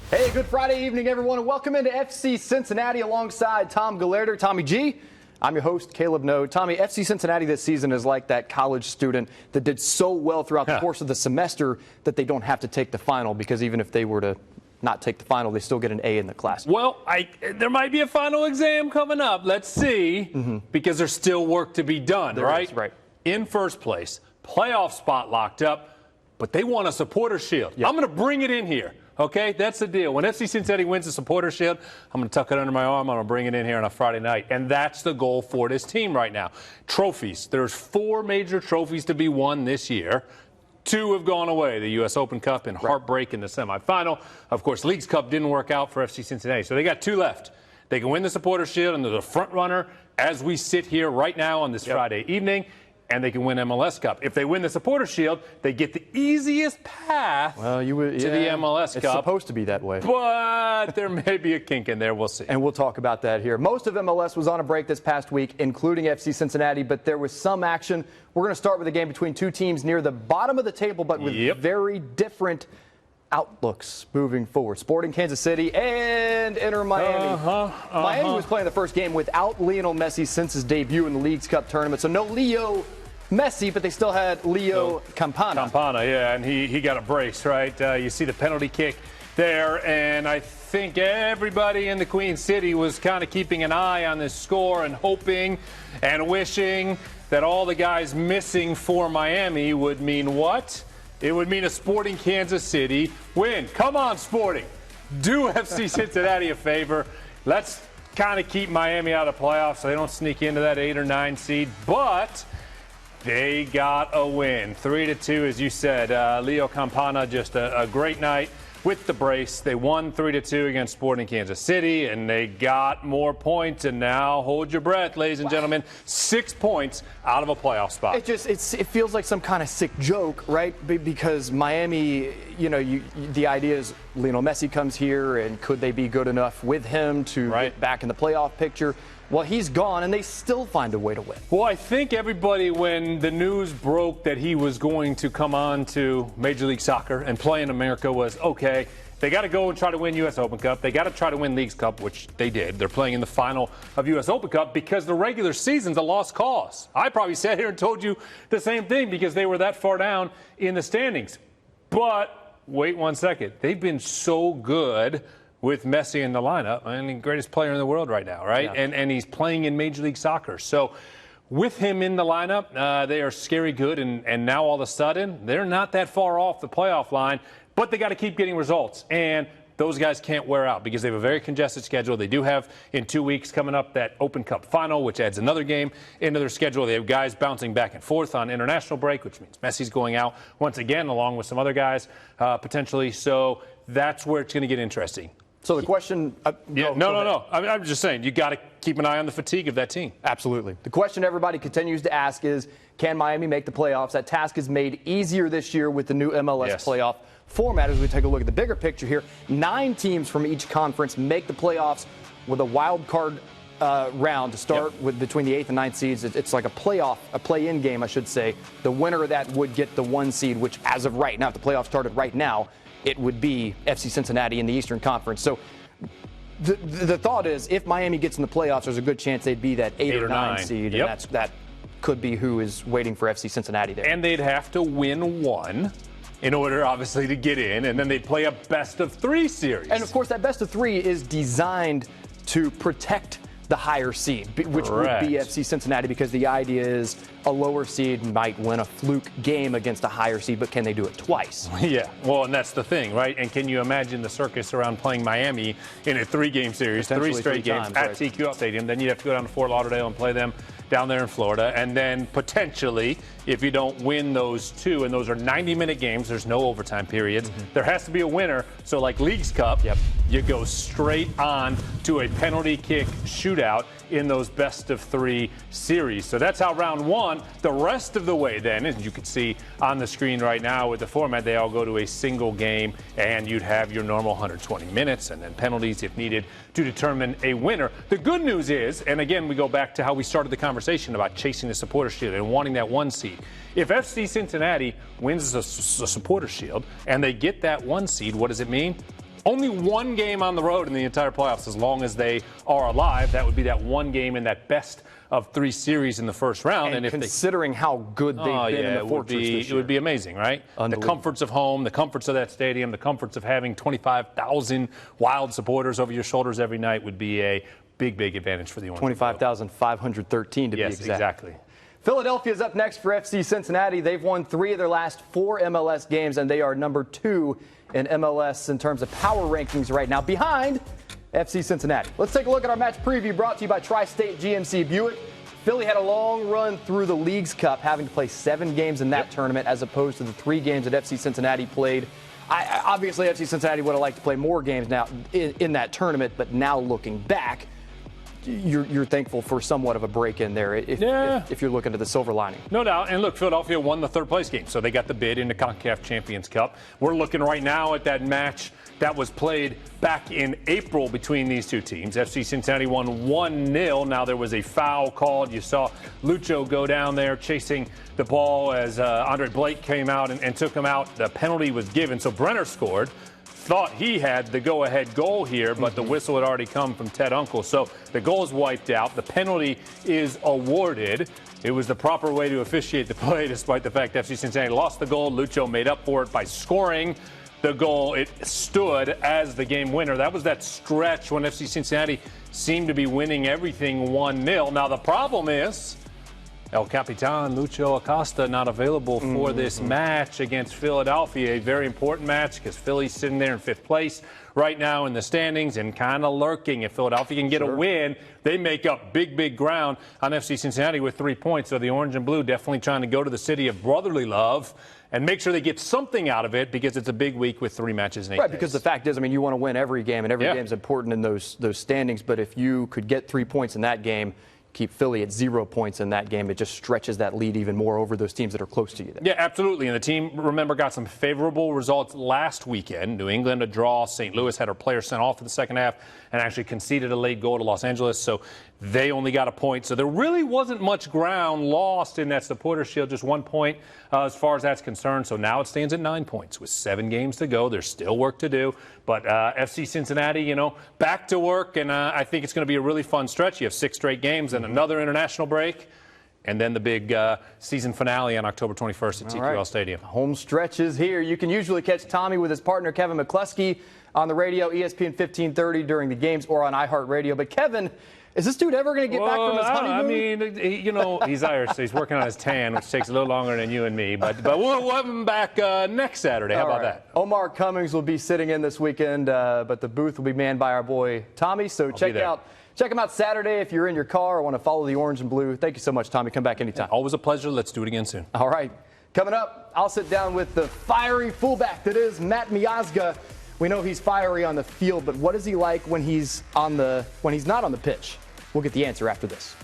Hey, good Friday evening, everyone, and welcome into FC Cincinnati alongside Tom Galerder, Tommy G. I'm your host, Caleb No. Tommy, FC Cincinnati this season is like that college student that did so well throughout the course of the semester that they don't have to take the final, because even if they were to not take the final, they still get an A in the class. Well, there might be a final exam coming up. Let's see, because there's still work to be done, right? Right. In first place, playoff spot locked up, but they want a supporter shield. Yep. I'm going to bring it in here. Okay, that's the deal. When FC Cincinnati wins the supporter shield, I'm going to tuck it under my arm. I'm going to bring it in here on a Friday night. And that's the goal for this team right now. Trophies. There's 4 major trophies to be won this year. 2 have gone away, the U.S. Open Cup and heartbreak in the semifinal. Of course, Leagues Cup didn't work out for FC Cincinnati, so they got 2 left. They can win the supporter shield, and they're the front runner as we sit here right now on this Friday evening. And they can win MLS Cup. If they win the Supporter Shield, they get the easiest path to the MLS Cup. It's supposed to be that way. But there may be a kink in there. We'll see. And we'll talk about that here. Most of MLS was on a break this past week, including FC Cincinnati, but there was some action. We're going to start with a game between 2 teams near the bottom of the table, but with very different outlooks moving forward. Sporting Kansas City and Inter Miami. Miami was playing the first game without Lionel Messi since his debut in the Leagues Cup tournament, so no Leo Messi, but they still had Leo Campana. Campana, yeah, and he got a brace, right? You see the penalty kick there, and I think everybody in the Queen City was kind of keeping an eye on this score and hoping and wishing that all the guys missing for Miami would mean what? It would mean a Sporting Kansas City win. Come on, Sporting. Do FC Cincinnati a favor. Let's kind of keep Miami out of playoffs so they don't sneak into that 8 or 9 seed. But they got a win. 3-2, as you said. Leo Campana, just a great night with the brace. They won 3-2 against Sporting Kansas City, and they got more points. And now, hold your breath, ladies and gentlemen, 6 points out of a playoff spot. It feels like some kind of sick joke, right? Because Miami, the idea is Lionel Messi comes here, and could they be good enough with him to get back in the playoff picture? Well, he's gone, and they still find a way to win. Well, I think everybody, when the news broke that he was going to come on to Major League Soccer and play in America, was, okay, they got to go and try to win U.S. Open Cup. They got to try to win Leagues Cup, which they did. They're playing in the final of U.S. Open Cup because the regular season's a lost cause. I probably sat here and told you the same thing because they were that far down in the standings. But wait one second. They've been so good with Messi in the lineup, and the greatest player in the world right now, right? Yeah. And he's playing in Major League Soccer. So with him in the lineup, they are scary good, and now all of a sudden, they're not that far off the playoff line, but they got to keep getting results. And those guys can't wear out because they have a very congested schedule. They do have, in 2 weeks, coming up that Open Cup final, which adds another game into their schedule. They have guys bouncing back and forth on international break, which means Messi's going out once again, along with some other guys potentially. So that's where it's going to get interesting. So the question... No. I'm just saying, you got to keep an eye on the fatigue of that team. Absolutely. The question everybody continues to ask is, can Miami make the playoffs? That task is made easier this year with the new MLS playoff format. As we take a look at the bigger picture here, 9 teams from each conference make the playoffs with a wild card round to start with between the 8th and 9th seeds. It's like a play-in game, I should say. The winner of that would get the 1 seed, which as of right now, if the playoffs started right now, it would be FC Cincinnati in the Eastern Conference. So the thought is, if Miami gets in the playoffs, there's a good chance they'd be that 8 or 9 seed, and that could be who is waiting for FC Cincinnati there. And they'd have to win 1 in order, obviously, to get in, and then they'd play a best-of-3 series. And, of course, that best-of-3 is designed to protect the higher seed, which would be FC Cincinnati, because the idea is a lower seed might win a fluke game against a higher seed, but can they do it twice? Yeah, well, and that's the thing, right? And can you imagine the circus around playing Miami in a 3-game series, 3 straight games at TQL Stadium? Then you'd have to go down to Fort Lauderdale and play them down there in Florida. And then potentially, if you don't win those 2, and those are 90-minute games, there's no overtime periods, there has to be a winner. So like Leagues Cup, you go straight on to a penalty kick shootout in those best-of-3 series. So that's how round 1, the rest of the way then, as you can see on the screen right now with the format, they all go to a single game, and you'd have your normal 120 minutes and then penalties if needed to determine a winner. The good news is, and again, we go back to how we started the conversation about chasing the Supporter Shield and wanting that 1 seed. If FC Cincinnati wins the Supporter Shield and they get that 1 seed, what does it mean? only one game on the road in the entire playoffs as long as they are alive. That would be that one game in that best of 3 series in the first round. And if considering how good they've been in the Fortress this year. It would be amazing, right? The comforts of home, the comforts of that stadium, the comforts of having 25,000 wild supporters over your shoulders every night would be a big advantage for the Orange. 25,513 to be exact. Yes, exactly. Philadelphia is up next for FC Cincinnati. They've won 3 of their last 4 MLS games, and they are number 2 in MLS in terms of power rankings right now, behind FC Cincinnati. Let's take a look at our match preview brought to you by Tri-State GMC Buick. Philly had a long run through the Leagues Cup, having to play 7 games in that tournament as opposed to the 3 games that FC Cincinnati played. Obviously, FC Cincinnati would have liked to play more games now in that tournament, but now looking back, you're thankful for somewhat of a break in there if you're looking at the silver lining. No doubt. And look, Philadelphia won the 3rd place game, so they got the bid into CONCACAF Champions Cup. We're looking right now at that match that was played back in April between these 2 teams. FC Cincinnati won 1-0. Now there was a foul called. You saw Lucho go down there chasing the ball as Andre Blake came out and took him out. The penalty was given, so Brenner scored. Thought he had the go-ahead goal here, but the whistle had already come from Ted Unkel. So the goal is wiped out. The penalty is awarded. It was the proper way to officiate the play, despite the fact FC Cincinnati lost the goal. Lucho made up for it by scoring the goal. It stood as the game winner. That was that stretch when FC Cincinnati seemed to be winning everything 1-0. Now the problem is El Capitan Lucho Acosta not available for this match against Philadelphia. A very important match because Philly's sitting there in 5th place right now in the standings and kind of lurking. If Philadelphia can get a win, they make up big ground on FC Cincinnati with 3 points. So the Orange and Blue definitely trying to go to the city of brotherly love and make sure they get something out of it because it's a big week with 3 matches in 8 days. Because the fact is, I mean, you want to win every game, and every game is important in those standings. But if you could get 3 points in that game, keep Philly at 0 points in that game, it just stretches that lead even more over those teams that are close to you there. Yeah, absolutely. And the team, remember, got some favorable results last weekend. New England a draw. St. Louis had her player sent off in the second half and actually conceded a late goal to Los Angeles, so they only got a point. So there really wasn't much ground lost in that Supporters' Shield, just 1 point as far as that's concerned. So now it stands at 9 points with 7 games to go. There's still work to do. But FC Cincinnati, back to work, and I think it's going to be a really fun stretch. You have 6 straight games and another international break, and then the big season finale on October 21st at TQL Stadium. Home stretch is here. You can usually catch Tommy with his partner Kevin McCluskey on the radio, ESPN 1530 during the games or on iHeartRadio. But Kevin, is this dude ever going to get back from his honeymoon? I mean, he's Irish, so he's working on his tan, which takes a little longer than you and me. But we'll have him back next Saturday. How about that? Omar Cummings will be sitting in this weekend, but the booth will be manned by our boy Tommy. So check him out Saturday if you're in your car or want to follow the Orange and Blue. Thank you so much, Tommy. Come back anytime. Always a pleasure. Let's do it again soon. All right. Coming up, I'll sit down with the fiery fullback that is Matt Miazga. We know he's fiery on the field, but what is he like when he's not on the pitch? We'll get the answer after this.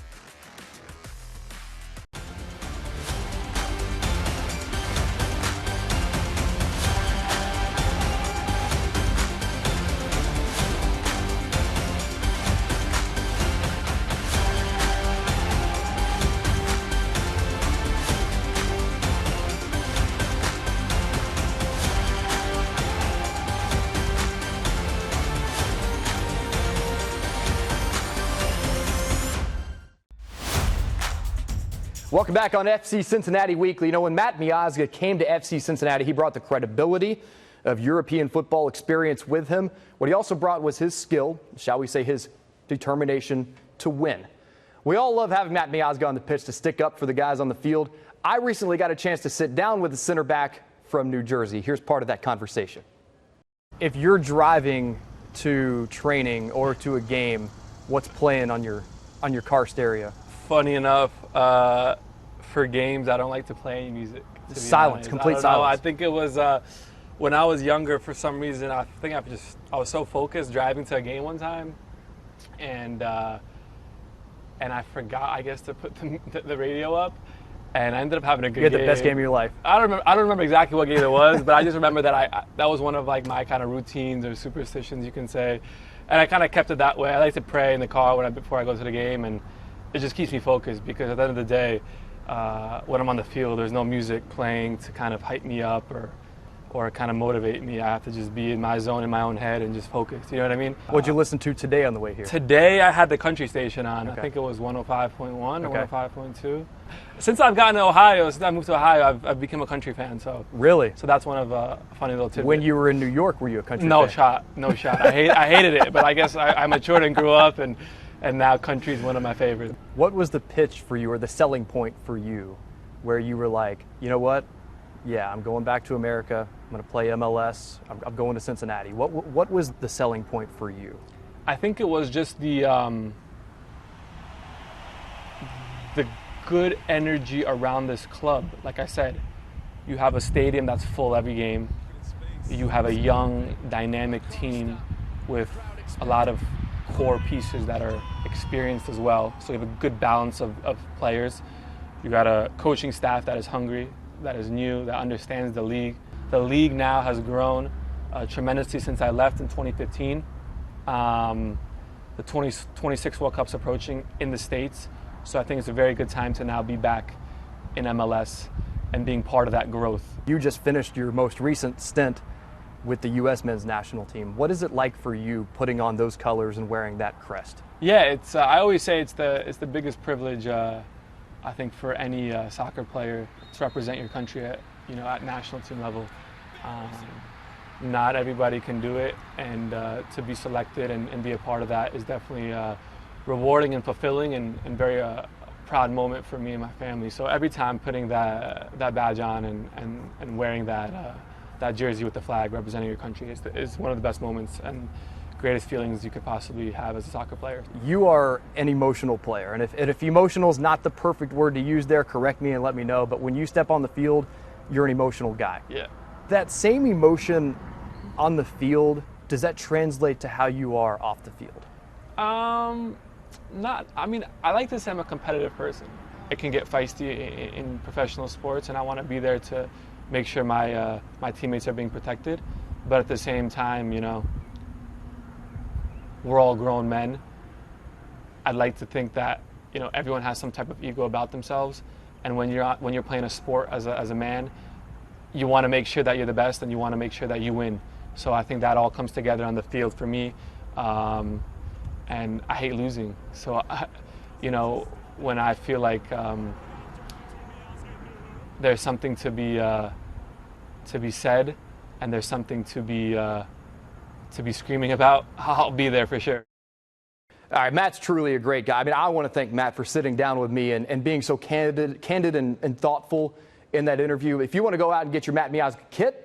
Welcome back on FC Cincinnati Weekly. When Matt Miazga came to FC Cincinnati, he brought the credibility of European football experience with him. What he also brought was his skill, shall we say his determination to win. We all love having Matt Miazga on the pitch to stick up for the guys on the field. I recently got a chance to sit down with the center back from New Jersey. Here's part of that conversation. If you're driving to training or to a game, what's playing on your car stereo? Funny enough, for games, I don't like to play any music. Silence, complete silence. I think it was when I was younger. For some reason, I think I was so focused driving to a game one time, and I forgot, I guess, to put the radio up, and I ended up having a good game. You had the best game of your life. I don't remember exactly what game it was, but I just remember that that was one of my kind of routines or superstitions, you can say, and I kind of kept it that way. I like to pray in the car before I go to the game, and it just keeps me focused because at the end of the day, when I'm on the field, there's no music playing to kind of hype me up kind of motivate me. I have to just be in my zone, in my own head, and just focus. You know what I mean? What'd you listen to today on the way here? Today I had the country station on. Okay. I think it was 105.1 Okay. or 105.2. Since I've gotten to Ohio, since I moved to Ohio, I've become a country fan. So Really? So that's one of a funny little tidbit. When you were in New York, were you a country No fan? shot, no shot. I hated it, but I guess I matured and grew up, and now country's one of my favorites. What was the pitch for you or the selling point for you where you were like, you know what? Yeah, I'm going back to America. I'm going to play MLS. I'm going to Cincinnati. What was the selling point for you? I think it was just the good energy around this club. Like I said, you have a stadium that's full every game. You have a young, dynamic team with a lot of core pieces that are experienced as well. So you have a good balance of players. You got a coaching staff that is hungry, that is new, that understands the league. The league now has grown tremendously since I left in 2015. The 26 World Cup's approaching in the States. So I think it's a very good time to now be back in MLS and being part of that growth. You just finished your most recent stint with the U.S. men's national team. What is it like for you putting on those colors and wearing that crest? Yeah, it's. I always say it's the biggest privilege. I think for any soccer player to represent your country at national team level. Not everybody can do it, and to be selected and be a part of that is definitely rewarding and fulfilling and very proud moment for me and my family. So every time putting that badge on and wearing that jersey with the flag representing your country is one of the best moments and greatest feelings you could possibly have as a soccer player. You are an emotional player, and if emotional is not the perfect word to use there, correct me and let me know, but when you step on the field, you're an emotional guy. Yeah. That same emotion on the field, does that translate to how you are off the field? I like to say I'm a competitive person. It can get feisty in professional sports, and I want to be there to make sure my teammates are being protected. But at the same time, we're all grown men. I'd like to think that everyone has some type of ego about themselves, and when you're playing a sport as a man, you want to make sure that you're the best, and you want to make sure that you win. So I think that all comes together on the field for me. And I hate losing. So, when I feel like there's something to be said, and there's something to be screaming about, I'll be there for sure. All right, Matt's truly a great guy. I want to thank Matt for sitting down with me and being so candid and thoughtful in that interview. If you want to go out and get your Matt Miazga kit,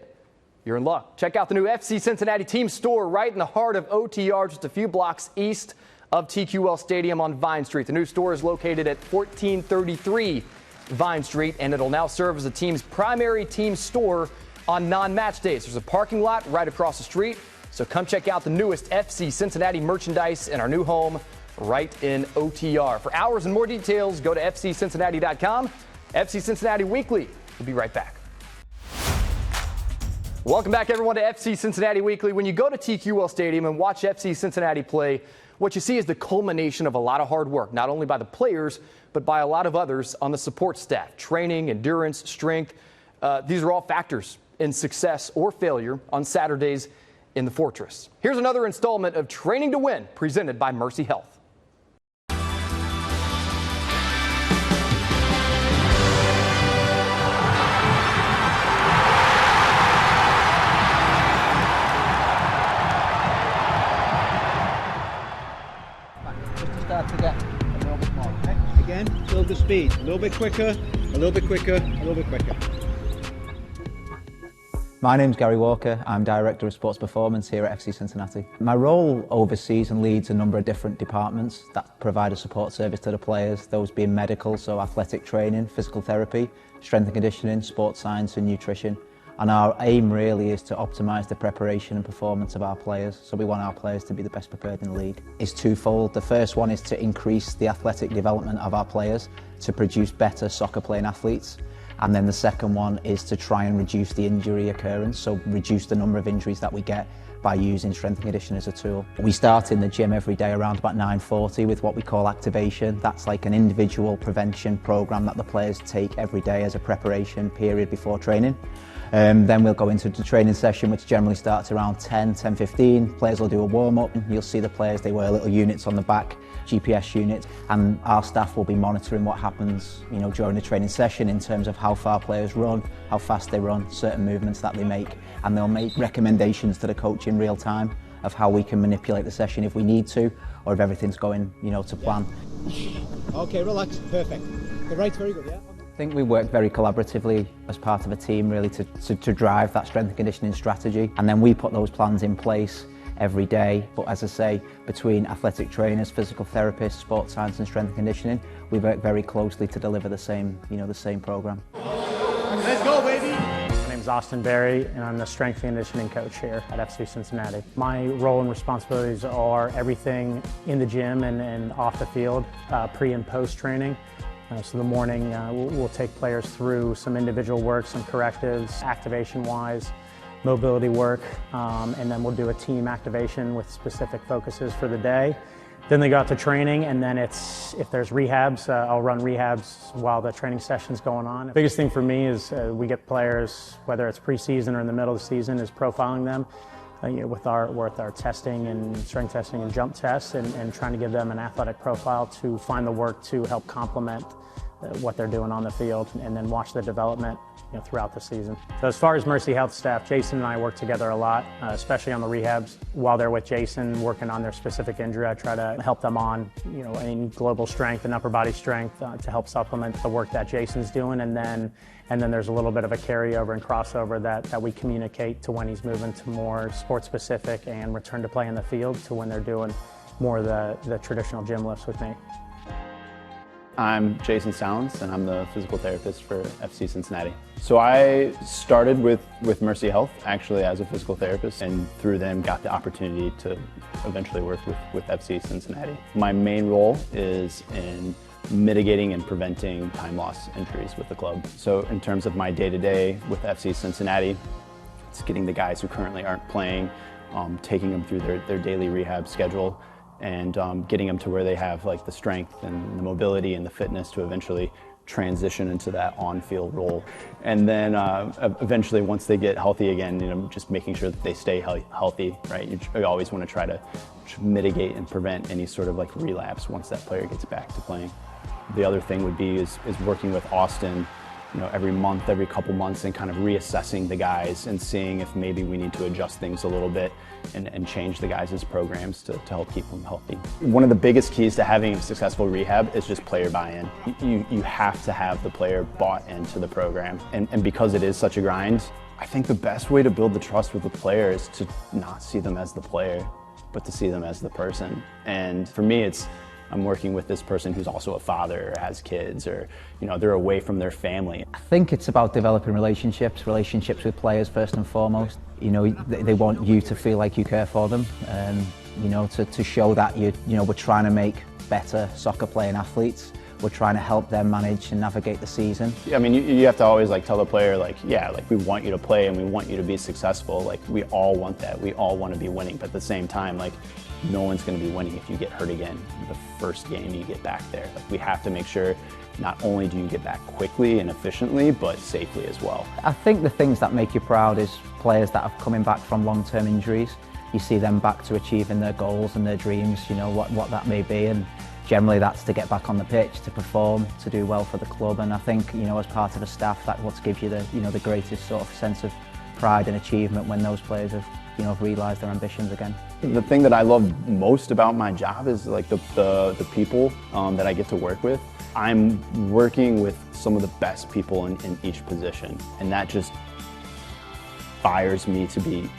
you're in luck. Check out the new FC Cincinnati team store right in the heart of OTR, just a few blocks east of TQL Stadium on Vine Street. The new store is located at 1433 Vine Street, and it'll now serve as the team's primary team store on non-match days. There's a parking lot right across the street, so come check out the newest FC Cincinnati merchandise in our new home right in OTR. For hours and more details, go to fccincinnati.com. FC Cincinnati Weekly. We'll be right back. Welcome back, everyone, to FC Cincinnati Weekly. When you go to TQL Stadium and watch FC Cincinnati play, what you see is the culmination of a lot of hard work, not only by the players, but by a lot of others on the support staff. Training, endurance, strength, these are all factors in success or failure on Saturdays in the Fortress. Here's another installment of Training to Win, presented by Mercy Health. To get a little bit more. Okay? Again, build the speed. A little bit quicker, a little bit quicker, a little bit quicker. My name's Gary Walker. I'm Director of Sports Performance here at FC Cincinnati. My role oversees and leads a number of different departments that provide a support service to the players, those being medical, so athletic training, physical therapy, strength and conditioning, sports science and nutrition. And our aim really is to optimise the preparation and performance of our players. So we want our players to be the best prepared in the league. It's twofold. The first one is to increase the athletic development of our players to produce better soccer playing athletes. And then the second one is to try and reduce the injury occurrence, so reduce the number of injuries that we get by using strength and conditioning as a tool. We start in the gym every day around about 9:40 with what we call activation. That's like an individual prevention programme that the players take every day as a preparation period before training. Then we'll go into the training session, which generally starts around 10:15. Players will do a warm-up. You'll see the players, they wear little units on the back, GPS units, and our staff will be monitoring what happens, during the training session in terms of how far players run, how fast they run, certain movements that they make, and they'll make recommendations to the coach in real time of how we can manipulate the session if we need to, or if everything's going, to plan. Okay, relax, perfect. The right's very good, yeah? I think we work very collaboratively as part of a team really to drive that strength and conditioning strategy, and then we put those plans in place every day. But as I say, between athletic trainers, physical therapists, sports science and strength and conditioning, we work very closely to deliver the same programme. Let's go, baby! My name is Austin Berry, and I'm the strength and conditioning coach here at FC Cincinnati. My role and responsibilities are everything in the gym and off the field, pre and post training. So the morning we'll take players through some individual work, some correctives, activation-wise, mobility work, and then we'll do a team activation with specific focuses for the day. Then they go out to training, and then if there's rehabs, I'll run rehabs while the training session's going on. The biggest thing for me is we get players, whether it's preseason or in the middle of the season, is profiling them with our testing and strength testing and jump tests, and trying to give them an athletic profile to find the work to help complement what they're doing on the field, and then watch the development throughout the season. So as far as Mercy Health staff, Jason and I work together a lot, especially on the rehabs. While they're with Jason working on their specific injury, I try to help them on any global strength and upper body strength to help supplement the work that Jason's doing, and then there's a little bit of a carryover and crossover that we communicate to when he's moving to more sport specific and return to play in the field, to when they're doing more of the traditional gym lifts with me. I'm Jason Sounds, and I'm the physical therapist for FC Cincinnati. So I started with Mercy Health actually as a physical therapist, and through them got the opportunity to eventually work with FC Cincinnati. My main role is in mitigating and preventing time loss injuries with the club. So in terms of my day-to-day with FC Cincinnati, it's getting the guys who currently aren't playing, taking them through their daily rehab schedule, and getting them to where they have like the strength and the mobility and the fitness to eventually transition into that on-field role. And then eventually, once they get healthy again, just making sure that they stay healthy, right? You always want to try to mitigate and prevent any sort of like relapse once that player gets back to playing. The other thing would be is working with Austin, every month, every couple months, and kind of reassessing the guys and seeing if maybe we need to adjust things a little bit and change the guys' programs to help keep them healthy. One of the biggest keys to having a successful rehab is just player buy-in. You have to have the player bought into the program. And because it is such a grind, I think the best way to build the trust with the player is to not see them as the player, but to see them as the person. And for me, I'm working with this person who's also a father or has kids, or they're away from their family. I think it's about developing relationships with players first and foremost. They want you to feel like you care for them, to show that we're trying to make better soccer playing athletes. We're trying to help them manage and navigate the season. I mean, you have to always tell the player we want you to play and we want you to be successful. We all want that. We all want to be winning, but at the same time, no one's going to be winning if you get hurt again the first game you get back there. We have to make sure not only do you get back quickly and efficiently, but safely as well. I think the things that make you proud is players that are coming back from long-term injuries. You see them back to achieving their goals and their dreams, what that may be, and generally that's to get back on the pitch, to perform, to do well for the club. And I think, as part of a staff, that's what gives you the greatest sort of sense of pride and achievement when those players have realised their ambitions again. The thing that I love most about my job is the people that I get to work with. I'm working with some of the best people in each position, and that just fires me to be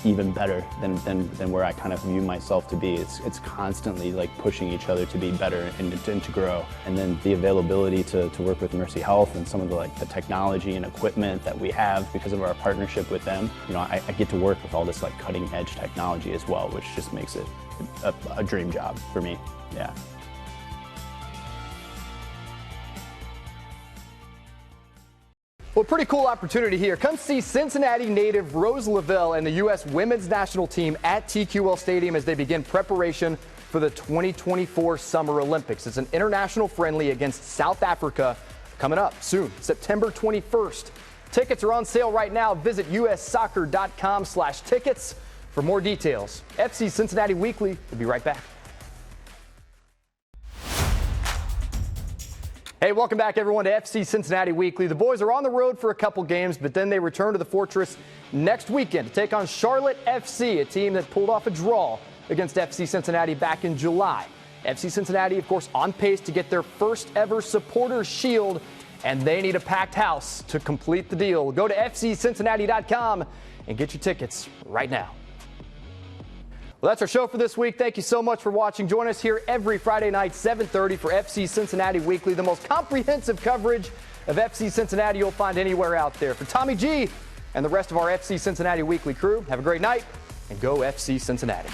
even better than where I kind of view myself to be. It's constantly pushing each other to be better and to grow. And then the availability to work with Mercy Health and some of the technology and equipment that we have because of our partnership with them. I get to work with all this cutting edge technology as well, which just makes it a dream job for me. Yeah. Well, pretty cool opportunity here. Come see Cincinnati native Rose Lavelle and the U.S. women's national team at TQL Stadium as they begin preparation for the 2024 Summer Olympics. It's an international friendly against South Africa coming up soon, September 21st. Tickets are on sale right now. Visit ussoccer.com/tickets for more details. FC Cincinnati Weekly will be right back. Hey, welcome back, everyone, to FC Cincinnati Weekly. The boys are on the road for a couple games, but then they return to the Fortress next weekend to take on Charlotte FC, a team that pulled off a draw against FC Cincinnati back in July. FC Cincinnati, of course, on pace to get their first ever Supporters Shield, and they need a packed house to complete the deal. Go to fccincinnati.com and get your tickets right now. Well, that's our show for this week. Thank you so much for watching. Join us here every Friday night, 7:30 for FC Cincinnati Weekly, the most comprehensive coverage of FC Cincinnati you'll find anywhere out there. For Tommy G and the rest of our FC Cincinnati Weekly crew, have a great night and go FC Cincinnati.